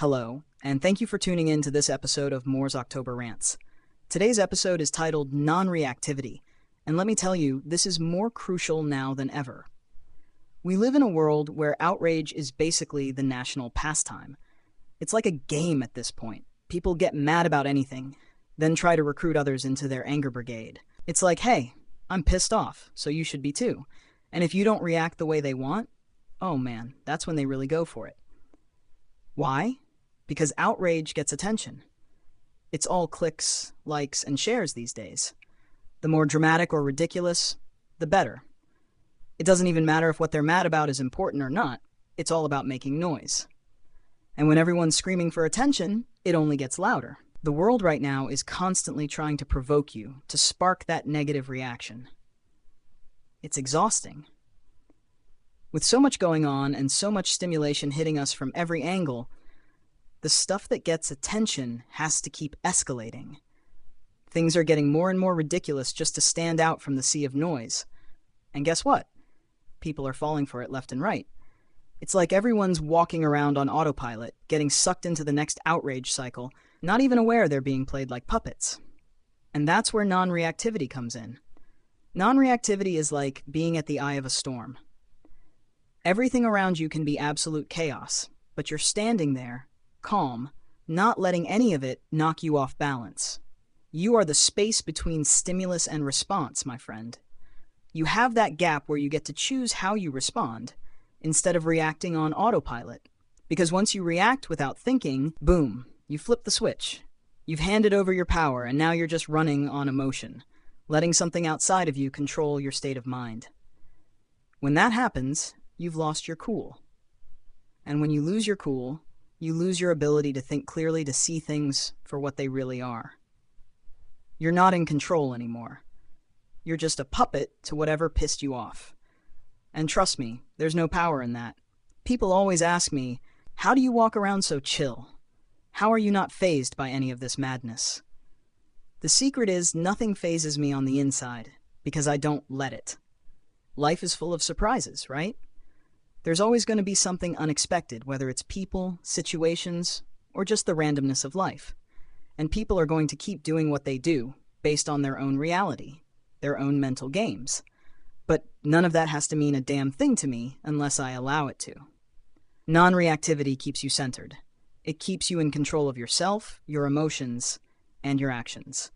Hello, and thank you for tuning in to this episode of Moore's October Rants. Today's episode is titled Non-Reactivity, and let me tell you, this is more crucial now than ever. We live in a world where outrage is basically the national pastime. It's like a game at this point. People get mad about anything, then try to recruit others into their anger brigade. It's like, hey, I'm pissed off, so you should be too. And if you don't react the way they want, oh man, that's when they really go for it. Why? Because outrage gets attention. It's all clicks, likes, and shares these days. The more dramatic or ridiculous, the better. It doesn't even matter if what they're mad about is important or not. It's all about making noise. And when everyone's screaming for attention, it only gets louder. The world right now is constantly trying to provoke you, to spark that negative reaction. It's exhausting. With so much going on and so much stimulation hitting us from every angle, the stuff that gets attention has to keep escalating. Things are getting more and more ridiculous just to stand out from the sea of noise. And guess what? People are falling for it left and right. It's like everyone's walking around on autopilot, getting sucked into the next outrage cycle, not even aware they're being played like puppets. And that's where non-reactivity comes in. Non-reactivity is like being at the eye of a storm. Everything around you can be absolute chaos, but you're standing there, calm, not letting any of it knock you off balance. You are the space between stimulus and response, my friend. You have that gap where you get to choose how you respond, instead of reacting on autopilot. Because once you react without thinking, boom, you flip the switch. You've handed over your power, and now you're just running on emotion, letting something outside of you control your state of mind. When that happens, you've lost your cool. And when you lose your cool, you lose your ability to think clearly, to see things for what they really are. You're not in control anymore. You're just a puppet to whatever pissed you off. And trust me, there's no power in that. People always ask me, how do you walk around so chill? How are you not fazed by any of this madness? The secret is nothing phases me on the inside, because I don't let it. Life is full of surprises, right? There's always going to be something unexpected, whether it's people, situations, or just the randomness of life. And people are going to keep doing what they do, based on their own reality, their own mental games. But none of that has to mean a damn thing to me unless I allow it to. Non-reactivity keeps you centered. It keeps you in control of yourself, your emotions, and your actions.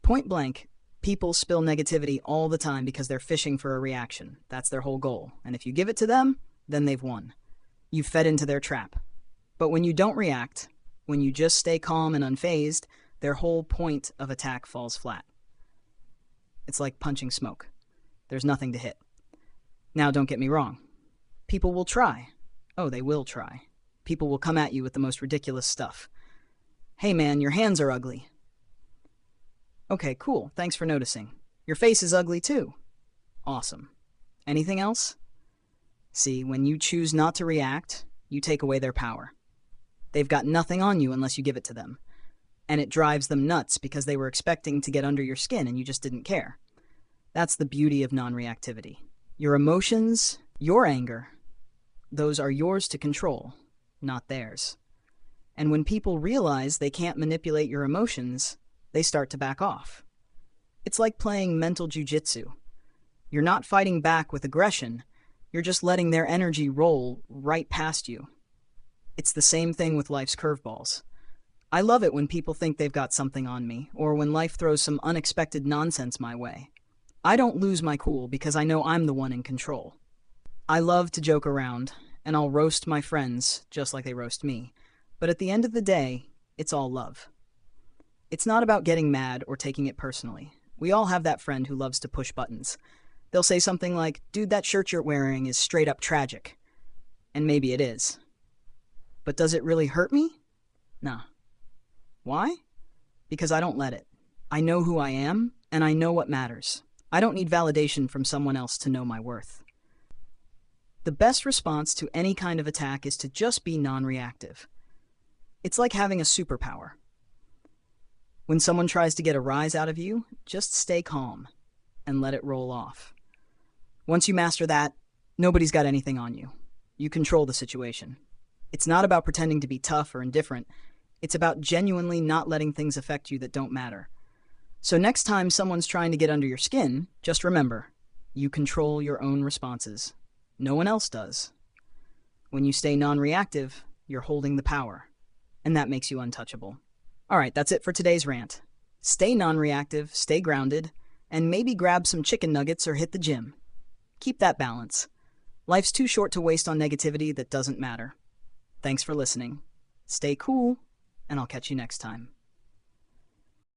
Point blank, people spill negativity all the time because they're fishing for a reaction. That's their whole goal. And if you give it to them, then they've won. You've fed into their trap. But when you don't react, when you just stay calm and unfazed, their whole point of attack falls flat. It's like punching smoke. There's nothing to hit. Now, don't get me wrong. People will try. Oh, they will try. People will come at you with the most ridiculous stuff. Hey man, your hands are ugly. Okay, cool. Thanks for noticing. Your face is ugly too. Awesome. Anything else? See, when you choose not to react, you take away their power. They've got nothing on you unless you give it to them. And it drives them nuts because they were expecting to get under your skin and you just didn't care. That's the beauty of non-reactivity. Your emotions, your anger, those are yours to control, not theirs. And when people realize they can't manipulate your emotions, they start to back off. It's like playing mental jujitsu. You're not fighting back with aggression, you're just letting their energy roll right past you. It's the same thing with life's curveballs. I love it when people think they've got something on me, or when life throws some unexpected nonsense my way. I don't lose my cool because I know I'm the one in control. I love to joke around, and I'll roast my friends just like they roast me. But at the end of the day, it's all love. It's not about getting mad or taking it personally. We all have that friend who loves to push buttons. They'll say something like, dude, that shirt you're wearing is straight up tragic. And maybe it is. But does it really hurt me? Nah. Why? Because I don't let it. I know who I am, and I know what matters. I don't need validation from someone else to know my worth. The best response to any kind of attack is to just be non-reactive. It's like having a superpower. When someone tries to get a rise out of you, just stay calm and let it roll off. Once you master that, nobody's got anything on you. You control the situation. It's not about pretending to be tough or indifferent. It's about genuinely not letting things affect you that don't matter. So next time someone's trying to get under your skin, just remember, you control your own responses. No one else does. When you stay non-reactive, you're holding the power, and that makes you untouchable. All right, that's it for today's rant. Stay non-reactive, stay grounded, and maybe grab some chicken nuggets or hit the gym. Keep that balance. Life's too short to waste on negativity that doesn't matter. Thanks for listening. Stay cool, and I'll catch you next time.